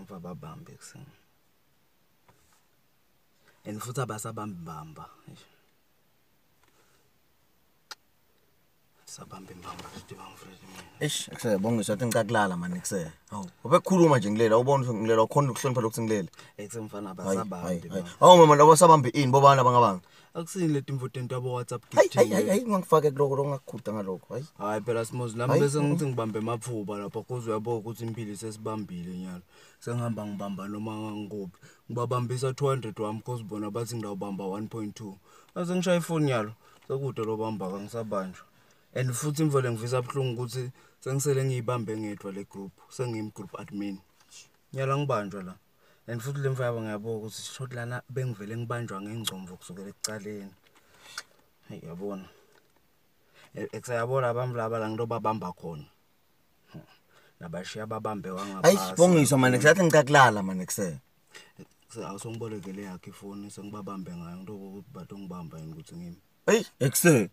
ngifa babambe kuseni. And futhi abasabambamba. Sabambe imbamba futhi bangifredi mina. Bonke ngisathi ngicakakulala manje kuse. Hawu, ubekhuluma nje ngilela ubona ukuthi ngilela ukhona ukuhlonipha lokho ngilele. Mfana abasabambe. Hawu mama labo sabambe ini bobani abangabanga. Akusini leti mvuto into abo WhatsApp gifting. Hayi ngangifake kuloko ngakukhuda ngalokho. Hayi phela Simozi nami bese ngithi ngibambe emaphuba lapha kuze uyabona ukuthi impilo sesibambile nyalo. Sengihamba ngibamba noma ngangikuphi. Ngibabambisa 200 wami because bona bathi ngidawubamba 1.2. Ase ngishaya ifoni yalo. Sekude lo bamba kangisabanjwa. And futhi imvole ngivisa abhlungu ukuthi sengisele ngiyibambe ngedwa le group. Sengiyim group admin. Nyala ngibanjwa la. And futhi le mfaya ngiyabona ukuthi short lana bengivele ngibanjwa ngengcomvo kusukela ekucaleni. Hey yabona. Eksayabona abamlaba la ngido babamba khona. Nabashiya babambe wangaphasi. Hayi bongiswa manje kusathi ngicakakulala manje kuse. Awusongibolekele yakhe ifoni sengibabambe ngayo into ukuthi bathi ngibamba yini ukuthi ngimi. Hey ekuse